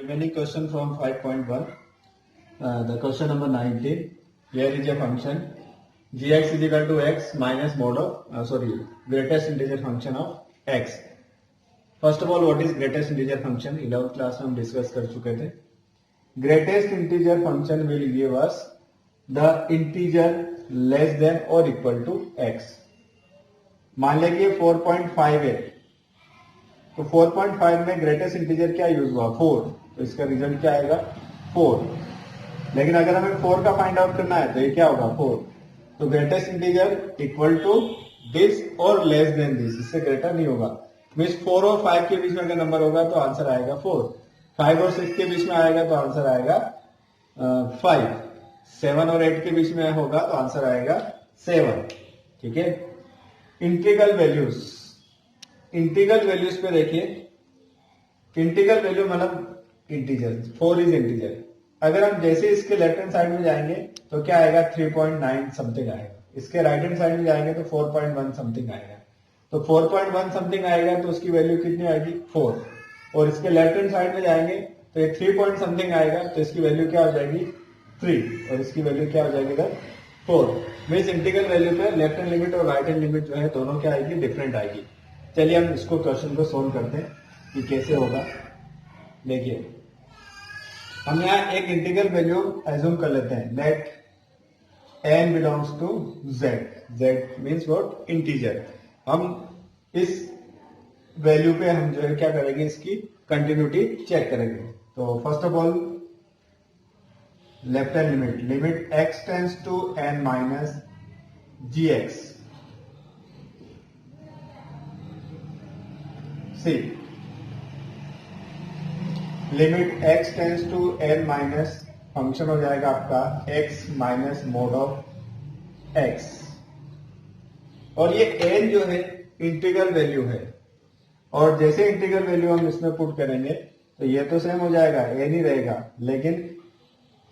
Remaining question from 5.1. The question number 19. Here is a function gx is equal to x minus mod of greatest integer function of x. First of all, what is greatest integer function? 11th class में हम discuss कर चुके थे. Greatest integer function will give us the integer less than or equal to x. मान लें कि 4.5 है, तो 4.5 में ग्रेटेस्ट इंटीजर क्या यूज हुआ? 4. तो इसका रिजल्ट क्या आएगा? 4. लेकिन अगर हमें 4 का फाइंड आउट करना है तो ये क्या होगा? 4. तो greatest integer equal to this और लेस देन दिस, इससे ग्रेटर नहीं होगा. मीन्स 4 और 5 के बीच में अगर नंबर होगा तो आंसर आएगा 4. 5 और 6 के बीच में आएगा तो आंसर आएगा 5. 7 और 8 के बीच में होगा तो आंसर आएगा 7. ठीक है. इंटीग्रल वैल्यूज पे देखिए. इंटीग्रल वैल्यू मतलब इंटीजर. 4 is integer. अगर हम जैसे इसके लेफ्ट हैंड साइड में जाएंगे तो क्या आएगा? 3.9 समथिंग आएगा. इसके राइट हैंड साइड में जाएंगे तो 4.1 समथिंग आएगा. तो 4.1 समथिंग आएगा तो उसकी वैल्यू कितनी आएगी? 4. और इसके लेफ्ट हैंड साइड में जाएंगे तो ये 3 पॉइंट समथिंग आएगा तो इसकी वैल्यू क्या हो जाएगी? 3. और इसकी वैल्यू क्या हो जाएगी इधर? 4. मीन्स इंटीग्रल वैल्यू पे लेफ्ट हैंड लिमिट और राइट हैंड लिमिट जो है दोनों क्या आएगी? डिफरेंट आएगी. चलिए हम इसको क्वेश्चन को सोल्व करते हैं कि कैसे होगा. देखिए, हम यहाँ एक इंटीग्रल वैल्यू एज्यूम कर लेते हैं. Let n belongs to z. z means what? Integer. हम इस वैल्यू पे हम जो है क्या करेंगे? इसकी कंटिन्यूटी चेक करेंगे. तो first of all left hand limit x tends to n minus gx. See limit x tends to n minus function हो जाएगा आपका x minus mod of x. और ये n जो है इंटीग्रल वैल्यू है. और जैसे इंटीग्रल वैल्यू हम इसमें पुट करेंगे तो ये तो सेम हो जाएगा, n ही रहेगा. लेकिन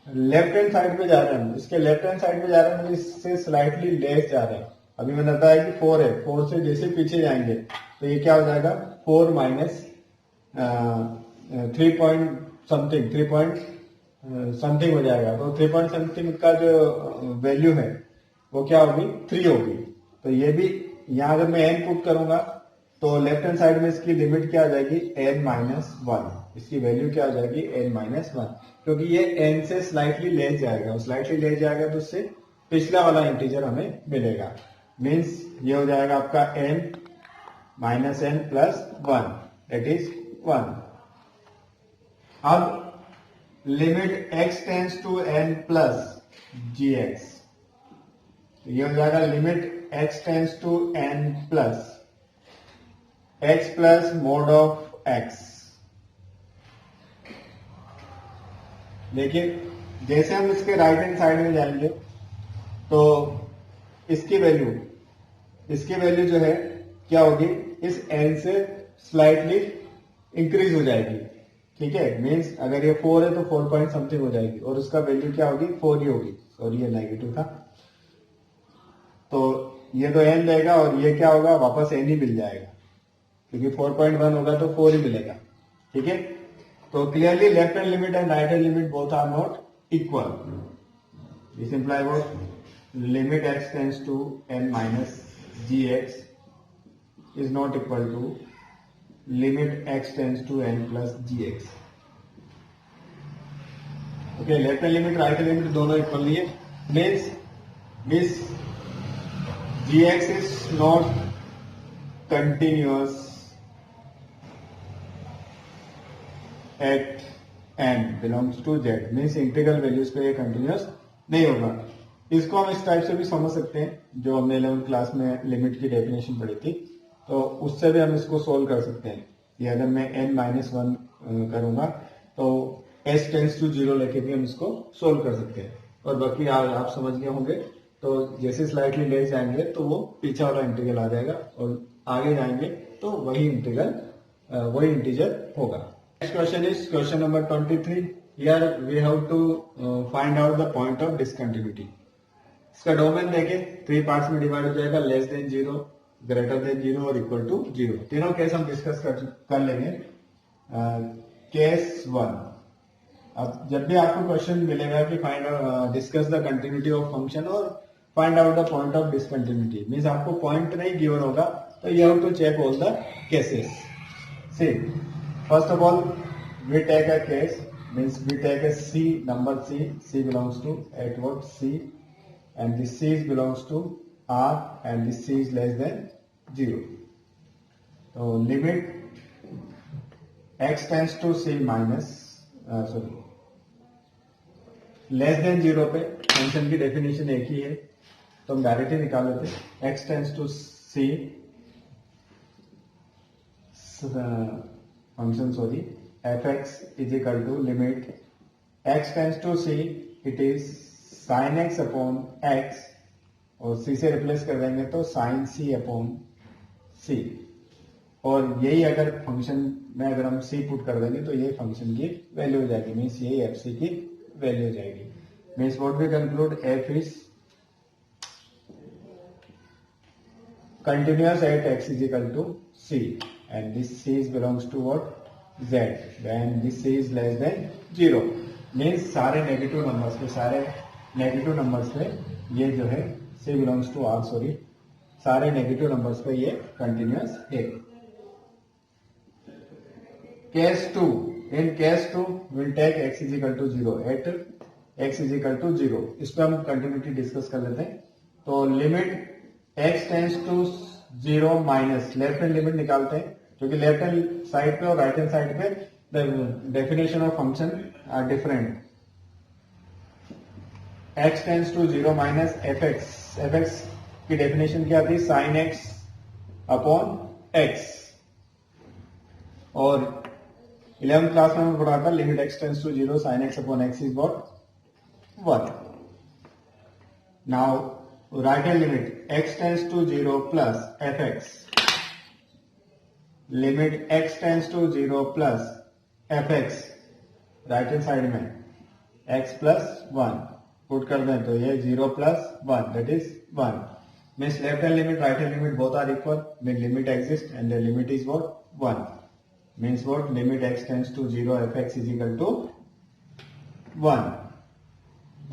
लेफ्ट हैंड साइड पे जा रहे हैं, इसके लेफ्ट हैंड साइड पे जा रहे हैं मतलब इससे स्लाइटली लेस जा रहे हैं. अभी मैंने बताया कि 4 है. 4 से जैसे पीछे जाएंगे तो ये क्या हो जाएगा? 4 माइनस 3 पॉइंट समथिंग हो जाएगा. तो 3 पॉइंट समथिंग का जो वैल्यू है वो क्या होगी? 3 होगी. तो ये भी यहाँ अगर मैं n पुट करूंगा तो लेफ्ट हैंड साइड में इसकी लिमिट क्या आ जाएगी? n minus 1. इसकी वैल्यू क्या आ जाएगी? n minus 1. क्योंकि ये n से स्लाइटली लेस जाएगा और स्लाइटली लेस जाएगा तो उससे पिछला वाला इंटीजर हमें मिलेगा. मीन्स ये हो जाएगा आपका n minus n plus 1 that is 1. अब limit x tends to n plus gx. ये हो जाएगा limit x tends to n plus x plus mod of x. देखिए, जैसे हम इसके राइट हैंड साइड में जाएंगे तो इसकी वैल्यू जो है क्या होगी? इस n से स्लाइटली इंक्रीज हो जाएगी. ठीक है. मीन्स अगर ये 4 है तो 4 पॉइंट समथिंग हो जाएगी और उसका वैल्यू क्या होगी? 4 ही होगी. सॉरी, ये नेगेटिव था. तो ये तो n रहेगा और ये क्या होगा? वापस n ही मिल जाएगा क्योंकि 4.1 होगा तो 4 ही मिलेगा. ठीक है. तो clearly left hand limit and right hand limit both are not equal. This imply what? Limit x tends to n minus gx is not equal to limit x tends to n plus gx. Okay, left hand limit right hand limit दोनों equal नहीं है. Means gx is not continuous at n belongs to z. Means integral values पे ये continuous नहीं होगा. इसको हम इस टाइप से भी समझ सकते हैं जो हमने 11th क्लास में लिमिट की डेफिनेशन पढ़ी थी. तो उससे भी हम इसको सोल्व कर सकते हैं. ये अगर मैं n माइनस 1 करूंगा तो s टेंड्स टू 0 लेके भी हम इसको सोल्व कर सकते हैं. और बाकी आप समझ गए होंगे. तो जैसे स्लाइटली लेस जाएंगे तो वो पीछे वाला इंटीग्रल आ जाएगा और आगे जाएंगे तो वही इंटीजर होगा. Next question is question number 23. Here we have to find out the point of discontinuity. इसका डोमेन देखें 3 पार्ट्स में डिवाइड हो जाएगा. लेस देन 0, ग्रेटर देन 0 और इक्वल टू 0. तीनों केस हम डिस्कस कर लेंगे. केस 1 अब जब भी आपको क्वेश्चन मिलेगा कि find discuss the continuity of function और find out the point of discontinuity, means आपको पॉइंट नहीं गिवन होगा तो you have to check all the cases. See first of all we take a case, means we take a C, number C belongs to at what C, and this C belongs to R, and this C is less than 0. So limit x tends to C minus less than 0 पे function की definition एक ही है, तो हम direct ही निकाल लेते हैं. x tends to C function fx is equal to limit x tends to C, it is sin x upon x, और C से रिप्लेस कर देंगे तो sin C upon C, और यही अगर फंक्शन में अगर हम C पुट कर देंगे तो ये फंक्शन की वैल्यू हो जाएगी, मीन्स यही fc की वैल्यू हो जाएगी. Means what we conclude, f is continuous at x is equal to C, and this C belongs to what, Z, then this is less than 0. Means सारे negative numbers पे ये जो है C belongs to R, सारे negative numbers पे ये continuous है. Case 2, in case 2 will take x is equal to 0 at x is equal to 0. इस पे हम कंटिन्यूटी डिस्कस कर लेते हैं. तो limit x tends to 0 minus left hand limit निकालते हैं, क्योंकि लेफ्ट हैंड साइड पे और राइट हैंड साइड पे the definition of function are different. x tends to 0 minus fx की डेफिनेशन क्या थी, sin x अपॉन x, और 11th क्लास में हमने पढ़ा था limit x tends to 0 sin x upon x is what, 1. Now right hand limit x tends to 0 plus fx, limit x tends to 0 plus fx, right hand side में x plus 1 put कर दें तो ये 0 plus 1 that is 1. Means left hand limit right hand limit both are equal, mean limit exist and the limit is what, 1. Means what, limit x tends to 0 fx is equal to 1.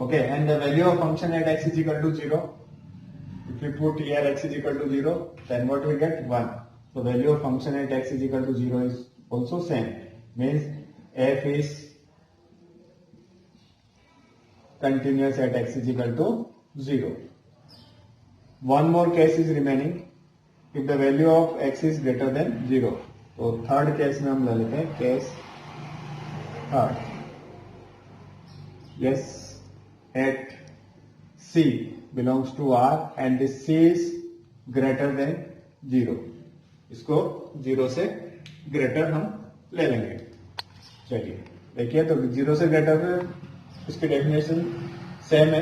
Okay, and the value of function at x is equal to 0. If we put here x is equal to 0, then what we get, 1. So value of function at x is equal to 0 is also same. Means f is continuous at x is equal to 0. One more case is remaining. If the value of x is greater than 0. तो third case में हम ले लेते हैं, case third. Yes, at C belongs to R and this C is greater than 0. इसको 0 से greater हम ले लेंगे. चलिए देखिए, तो 0 से ग्रेटर में इसकी डेफिनेशन सेम है,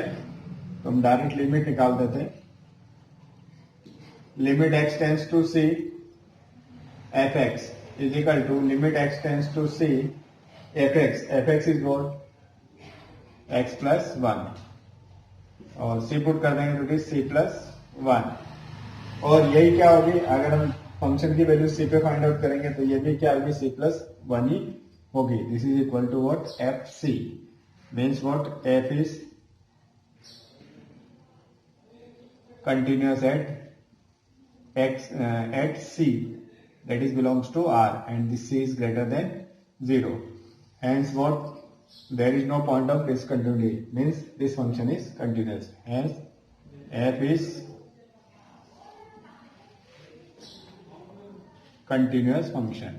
तो हम डायरेक्ट लिमिट निकाल देते हैं. Limit x tends to C fx is equal to limit x tends to C fx is what, x plus 1, और C पुट कर देंगे तो C plus 1, और यही क्या होगी, अगर हम फंक्शन की वैल्यू C पे फाइंड आउट करेंगे तो ये भी क्या होगी, C plus 1 ही होगी. This is equal to what, fc, means what, f is continuous at C, that is belongs to R, and this C is greater than 0. Hence what, there is no point of discontinuity, means this function is continuous. Hence f is continuous function.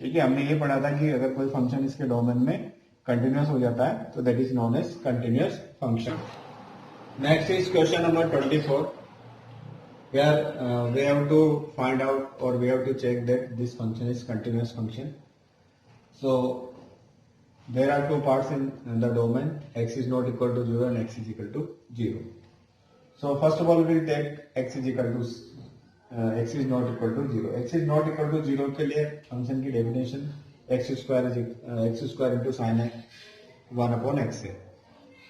ठीक है, हमने ये पढ़ा था कि अगर कोई function इसके डोमेन में कंटिन्यूस हो जाता है तो that is known as continuous function. Next is question number 24. Where we have to find out, or we have to check that this function is continuous function. So there are two parts in the domain, x is not equal to 0 and x is equal to 0. So first of all we will take x is equal to x is not equal to 0. x is not equal to 0 के लिए function की definition x square into sine x 1 upon x है,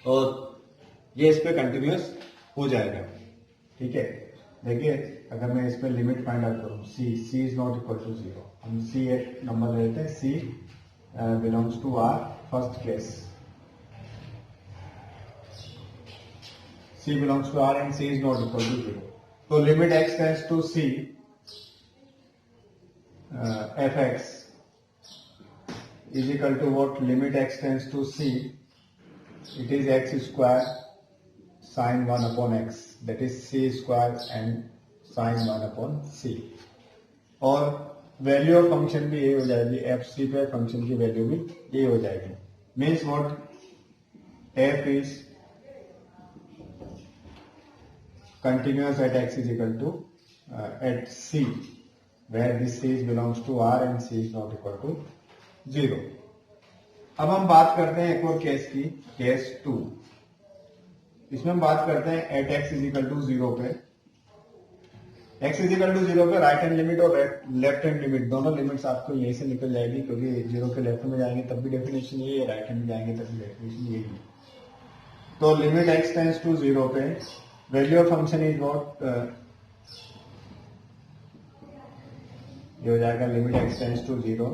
और ये इस पे continuous हो जाएगा. ठीक है, देखिए अगर मैं इस पर लिमिट फाइंड आउट करूं, c is not equal to 0, हम c एक नंबर लेते हैं, c belongs to R first case C belongs to R and C is not equal to 0. So limit x tends to C, fx is equal to what? Limit x tends to C, it is x square sin 1 upon x, that is C square and sin 1 upon C. और value of function भी यही हो जाएगी, F C पे function की value भी यही हो जाएगी. Means what? F is continuous at x is equal to at C, where this C belongs to R and C is not equal to 0. अब हम बात करते हैं एक और केस की, केस 2. इसमें हम बात करते हैं at x is equal to 0 पे. x is equal to 0 पे राइट हैंड लिमिट और लेफ्ट हैंड लिमिट दोनों लिमिट्स आपको यहीं से निकल जाएगी, क्योंकि 0 के लेफ्ट में जाएंगे तब भी डेफिनेशन यही है, राइट हैंड में जाएंगे तब भी डेफिनेशन यही है. तो लिमिट x टेंड्स टू 0 पे value of function is what? ये हो जाएगा limit x tends to 0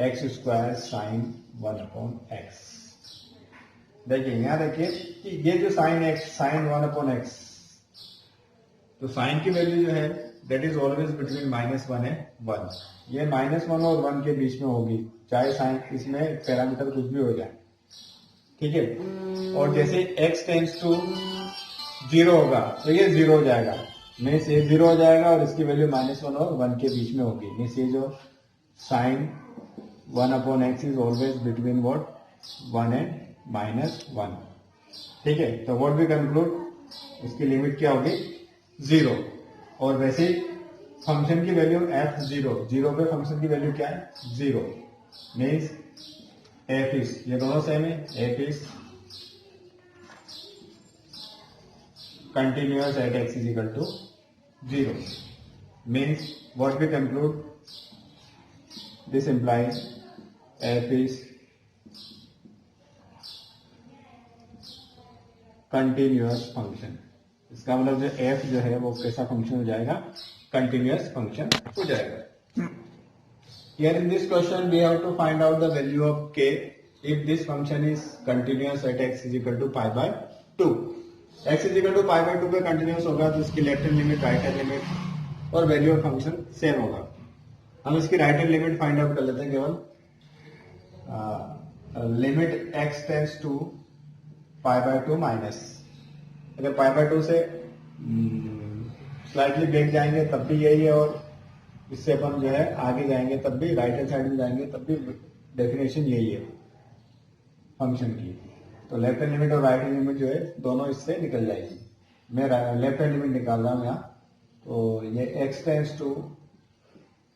x square sine 1 upon x. देखिए यहां देखिए कि ये जो sine x sine 1 upon x, तो साइन की वैल्यू जो है that is always between -1 and 1. ये -1 और 1 के बीच में होगी, चाहे साइन इसमें पैरामीटर कुछ भी हो जाए, ठीक है. और जैसे x टेंड्स टू 0 होगा तो ये 0 हो जाएगा, मीन्स ये 0 हो जाएगा और इसकी वैल्यू -1 और 1 के बीच में होगी. मीन्स ये जो sine 1 upon x is always between what? 1 and -1. ठीक है. तो व्हाट वी कंक्लूड, इसकी लिमिट क्या होगी? 0. और वैसे फंक्शन की वैल्यू f0, 0 पे फंक्शन की वैल्यू क्या है? 0. मीन्स f इज, ये दोनों सेम है, f is continuous at x is equal to 0. Means what we conclude, this implies f is continuous function. इसका मतलब जो f जो है वो कैसा फंक्शन हो जाएगा? कंटिन्यूअस फंक्शन हो जाएगा. Here in this question we have to find out the value of k if this function is continuous at x is equal to pi by 2. x is equal to pi by 2 पे continuous होगा तो इसकी left hand limit, right hand limit और value of function same होगा. हम इसकी right hand limit find out कर लेते हैं. केवल limit x tends to pi by 2 minus, अगर पाई बाई 2 से स्लाइटली ब्रेक जाएंगे तब भी यही है, और इससे अपन जो है आगे जाएंगे तब भी, राइट हैंड साइड में जाएंगे तब भी डेफिनेशन यही है फंक्शन की. तो लेफ्ट हैंड लिमिट और राइट हैंड लिमिट जो है दोनों इससे निकल जाएगी. मैं लेफ्ट हैंड लिमिट निकाल रहा हूं यहाँ. तो ये x tends to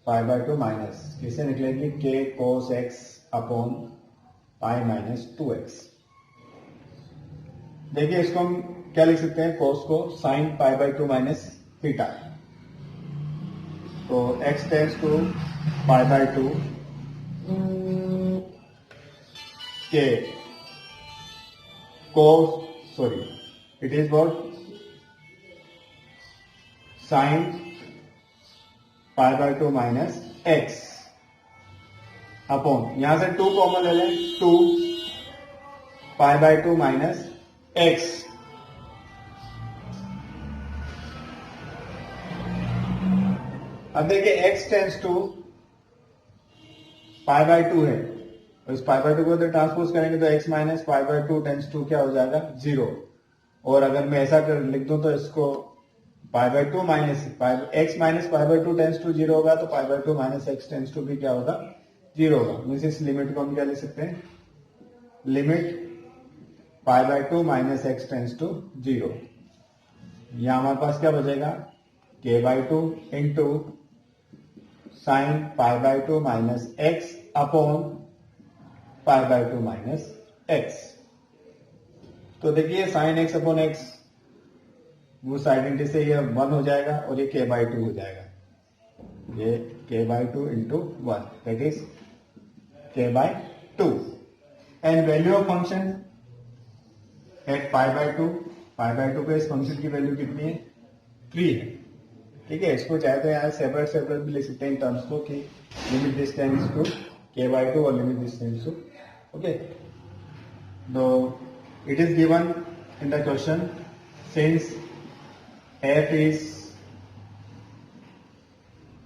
pi by 2 minus किससे निकलेगी? k cos x upon pi minus 2x. देखिए इसको हम क्या लिख सकते हैं? cos को sine pi by 2 minus theta. तो x tends to pi by 2 k cos, sorry, it is what? Sin pi by 2 minus x upon, यहां से 2 कॉमन ले लें, 2 pi by 2 minus x. अब देखिए x tends to pi by 2 है, और इस पाई बाई 2 को तो ट्रांसपोज करेंगे तो x minus pi by 2 tends to क्या हो जाएगा? 0. और अगर मैं ऐसा कर लिख दूं तो इसको pi by 2 minus x minus pi by 2 tends to 0 होगा, तो pi by 2 minus x tends to भी क्या होगा? 0 होगा. मीन्स इस लिमिट को हम क्या ले सकते हैं? Limit pi by 2 minus x tends to 0. यहां हमारे पास क्या बचेगा? k by 2 into sine pi by 2 minus x upon pi by 2 minus x. तो देखिए साइन x अपॉन एक्स वो आइडेंटिटी से ये 1 हो जाएगा और ये k बाई 2 हो जाएगा. ये k by 2 into 1 that is k by 2. And value of function at pi by 2, pi by 2 पे इस फंक्शन की वैल्यू कितनी है? 3 है. ठीक है. इसको चाहे तो यहाँ सेपरेट सेपरेट भी लिख सकते हैं टर्म्स को, कि limit this tends to k by 2 और limit this tends to Okay. Though it is given in the question, since f is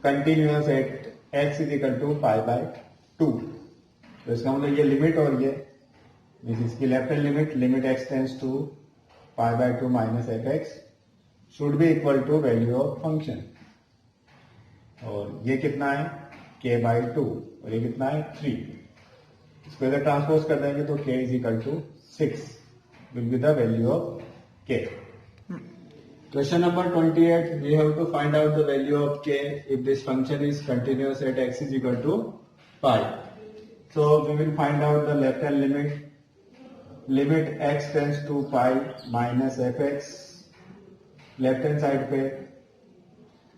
continuous at x is equal to pi by 2, तो इसका मतलब ये लिमिट और ये इसकी left hand limit x tends to pi by 2 minus f x should be equal to value of function, और ये कितना है k by 2 और ये कितना है 3. इसको अगर ट्रांसपोज कर देंगे तो k is equal to 6 will be the value of k. Question number 28, we have to find out the value of k if this function is continuous at x is equal to pi. So we will find out the left hand limit x tends to pi minus fx. Left hand side पे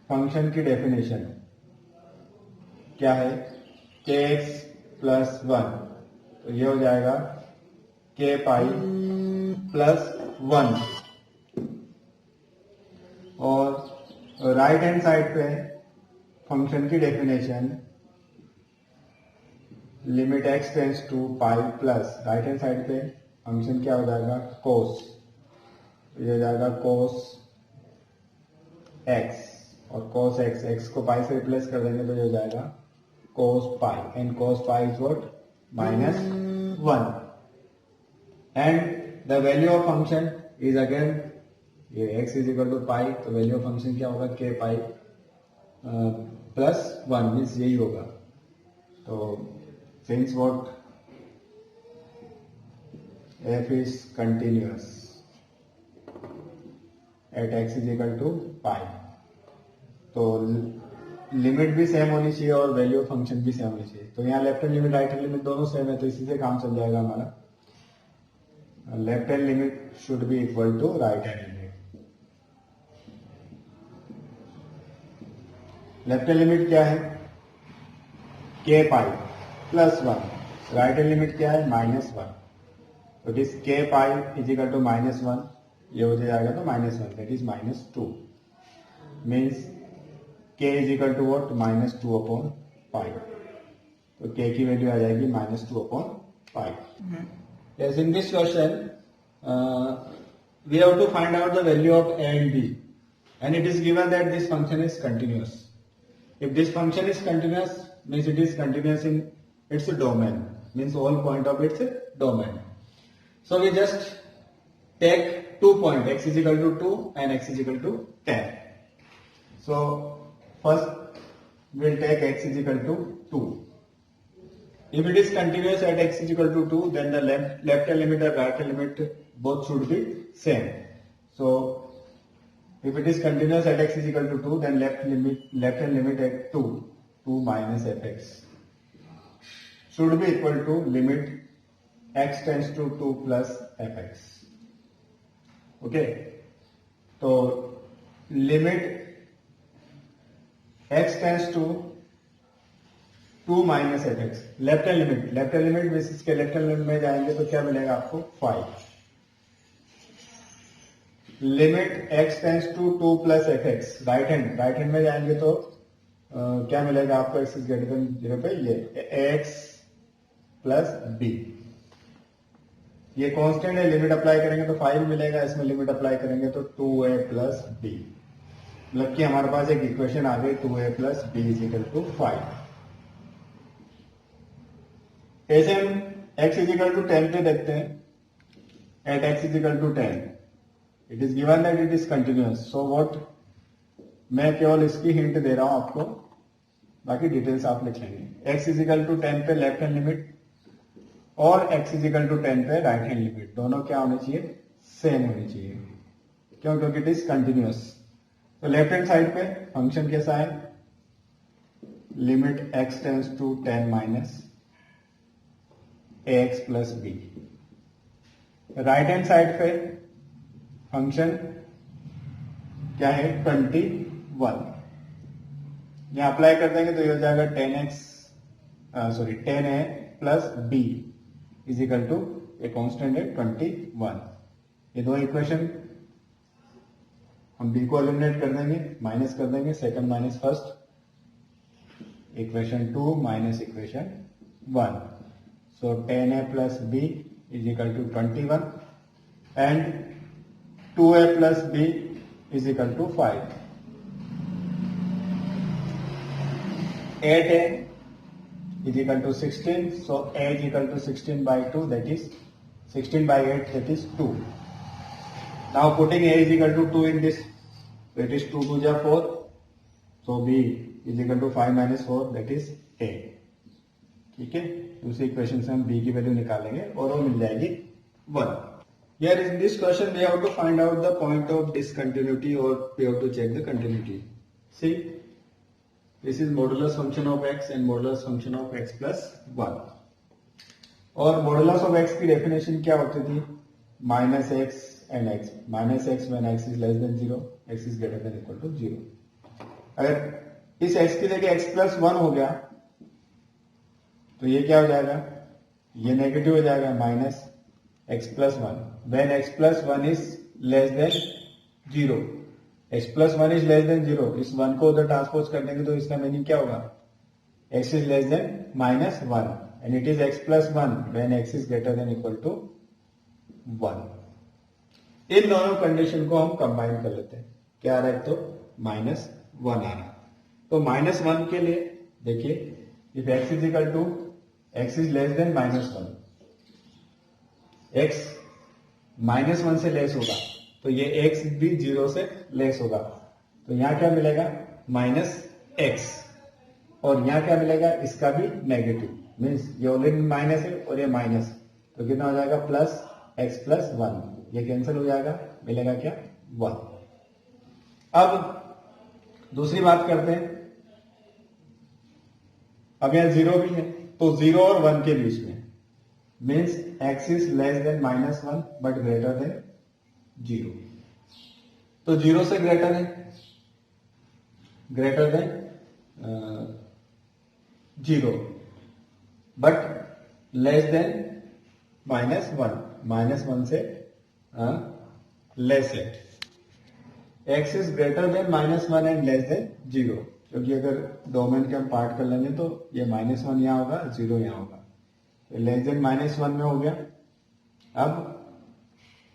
function की definition क्या है, kx plus 1, तो ये हो जाएगा k pi plus 1. और right hand side पे फंक्शन की definition limit x tends to pi plus right hand side पे फंक्शन क्या हो जाएगा कोस, ये हो जाएगा कोस x, और कोस x को पाई से रिप्लेस कर देंगे तो ये हो जाएगा cos pi, and cos pi is what -1. And the value of function is again, ये x is equal to pi, तो वैल्यू ऑफ फंक्शन क्या होगा k पाई प्लस 1 मीन्स यही होगा. तो since what f is continuous at x is equal to pi, तो limit भी same होनी चाहिए और वैल्यू ऑफ फंक्शन भी सेम होनी चाहिए. तो यहाँ left hand limit right hand limit दोनों सेम है, तो इसी से काम चल जाएगा हमारा. Left hand limit should be equal to right hand limit. Left hand limit क्या है k pi plus 1, right hand limit क्या है -1. तो this k pi is equal to -1, ये हो जाएगा तो -1, that is -2, means k is equal to what -2 upon pi. तो k की वैल्यू आ जाएगी -2 upon pi. Yes, in this question we have to find out the value of a and b, and it is given that this function is continuous. If this function is continuous, means it is continuous in its domain, means all point of its domain. So we just take 2 points, x is equal to 2 and x is equal to 10. So first we'll take x is equal to 2. If it is continuous at x is equal to 2, then the left hand limit and right hand limit both should be same. So if it is continuous at x is equal to 2, then left hand limit at 2 minus fx should be equal to limit x tends to 2 plus fx. Okay, so limit x tends to 2 minus f x, left hand limit basis के left hand limit में जाएंगे तो क्या मिलेगा आपको 5. Limit x tends to 2 plus f x, right hand में जाएंगे तो क्या मिलेगा आपको x इज ग्रेटर देन 0 पे, ये ax प्लस b, ये कांस्टेंट है. लिमिट अप्लाई करेंगे तो 5 मिलेगा, इसमें लिमिट अप्लाई करेंगे तो 2a प्लस b, मतलब कि हमारे पास एक इक्वेशन आ गई 2a plus b is equal to 5. ऐसे हम x इज इक्वल टू 10 पे देखते हैं. At x is equal to 10 it is given that it is continuous. So what, मैं केवल इसकी हिंट दे रहा हूं आपको, बाकी डिटेल्स आप लिख लेंगे. x इज इक्वल टू 10 पे लेफ्ट हैंड लिमिट और x इज इक्वल टू 10 पे राइट हैंड लिमिट दोनों क्या होनी चाहिए, सेम होनी चाहिए. क्यों, क्योंकि इट इज कंटिन्यूअस. तो लेफ्ट हैंड साइड पे फंक्शन कैसा है, limit x tends to 10 minus ax plus b. Right hand side पे फंक्शन क्या है 21. यहां अप्लाई कर देंगे तो ये हो जाएगा 10a plus b is equal to a constant है 21. ये दो इक्वेशन हम b को एलिमिनेट कर देंगे, माइनस कर देंगे, second minus first, equation 2 minus equation 1. So 10a plus b is equal to 21 and 2a plus b is equal to 5. 8a is equal to 16. So a is equal to 16 by 2, that is 16 by 8, that is 2. Now putting a is equal to 2 in this, that is 2 to 4. So b is equal to 5 minus 4, that is a. ठीक है, दूसरे equation से हम b की value निकालेंगे और वो मिल जाएगी 1. Here in this question we have to find out the point of discontinuity or we have to check the continuity. See, this is modulus function of x and modulus function of x plus 1. और modulus of x की definition क्या होती थी? Minus x and x. Minus x when x is less than 0, x is greater than equal to 0. अगर इस x की जगह x plus 1 हो गया तो ये क्या हो जाएगा? ये नेगेटिव हो जाएगा, minus x plus 1 when x plus 1 is less than 0. X plus 1 is less than 0. इस 1 को उधर ट्रांसपोज कर देंगे तो इसका मीनिंग क्या होगा? X is less than minus 1 and it is x plus 1 when x is greater than equal to 1. इन दोनों कंडीशन को हम कंबाइन कर लेते हैं. क्या आ रहा है? तो माइनस 1 आ रहा है. तो माइनस 1 के लिए देखिए, if x is equal to x is less than minus 1, x minus 1 से लेस होगा तो ये x भी 0 से लेस होगा. तो यहां क्या मिलेगा? Minus x. और यहां क्या मिलेगा? इसका भी नेगेटिव, मीन्स ये ऑलरेडी माइनस है और ये माइनस, तो कितना हो जाएगा? Plus x plus 1. ये कैंसिल हो जाएगा, मिलेगा क्या? 1. अब दूसरी बात करते हैं. अब यहां 0 भी है तो 0 और 1 के बीच में, means x is less than minus 1 but greater than 0. तो 0 से ग्रेटर है, greater than 0 but less than minus 1. Minus 1 से लेस है. x is greater then minus 1 and less than 0. क्योंकि अगर डोमेन के हम पार्ट कर लेंगे तो ये माइनस 1 यहां होगा, 0 यहां होगा. तो लेस देन माइनस 1 में हो गया. अब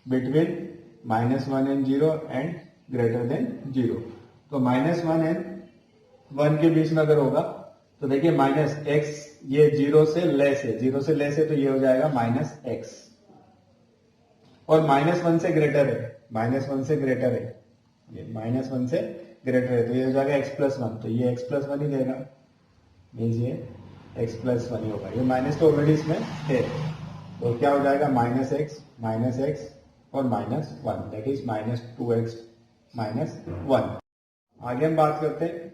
between minus 1 and 0 and greater than 0. तो माइनस 1 एंड 1 के बीच में अगर होगा तो देखिए माइनस x ये 0 से लेस है, 0 से लेस है तो ये हो जाएगा माइनस x. और माइनस 1 से ग्रेटर है, माइनस 1 से ग्रेटर है, ये माइनस 1 से ग्रेटर है तो ये हो जाएगा x प्लस 1. तो ये x प्लस 1 ही देगा, मीन्स ये x प्लस 1 ही होगा. ये माइनस तो ऑलरेडी इसमें है तो क्या हो जाएगा? माइनस x और minus 1, that is minus 2x minus 1. आगे हम बात करते हैं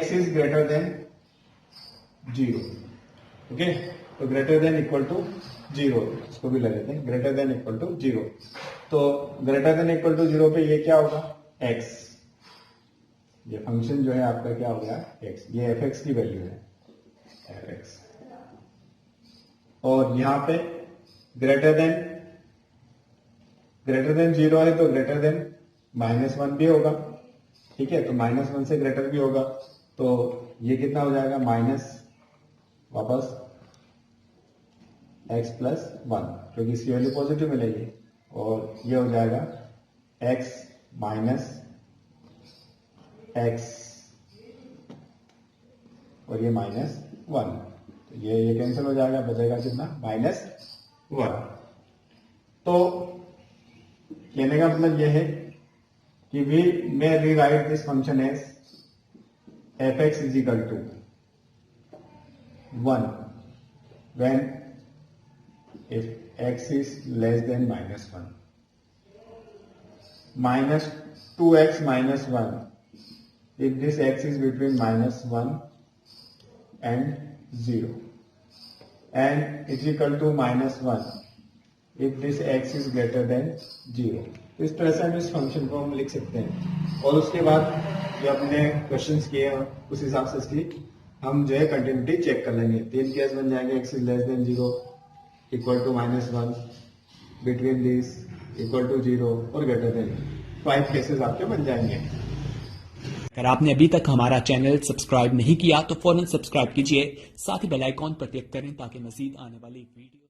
x is greater than 0. Okay, तो ग्रेटर देन इक्वल टू 0, इसको भी ले लेते हैं. Greater than equal to 0. तो ग्रेटर देन इक्वल टू 0 पे ये क्या होगा? x. ये फंक्शन जो है आपका क्या हो गया? x. ये fx की वैल्यू है, fx. और यहां पे ग्रेटर देन 0 है तो ग्रेटर देन माइनस 1 भी होगा. ठीक है, तो माइनस 1 से ग्रेटर भी होगा तो ये कितना हो जाएगा? माइनस वापस x प्लस 1, क्योंकि इसकी वैल्यू पॉजिटिव मिलेगी. और ये हो जाएगा x माइनस x और ये माइनस 1. तो ये कैंसिल हो जाएगा, बचेगा कितना? माइनस 1. तो कहने का मतलब यह है कि we may rewrite this function as fx is equal to 1 when if x is less than minus 1, minus 2x minus 1 if this x is between minus 1 and 0, and is equal to minus 1 if this x is greater than 0. इस तरह से हम इस function को हम लिख सकते हैं. और उसके बाद जो अपने क्वेश्चंस किए हैं उस हिसाब से इसकी हम जो है कंटिन्यूटी चेक कर लेंगे. 3 केस बन जाएंगे. x is less than 0, equal to minus 1, between this, equal to 0 और ग्रेटर देन. 5 केसेस आपके बन जाएंगे. अगर आपने अभी तक हमारा चैनल सब्सक्राइब नहीं किया तो फौरन सब्सक्राइब कीजिए, साथ ही बेल आइकॉन पर क्लिक करें ताकि मजीद आने वाली वीडियो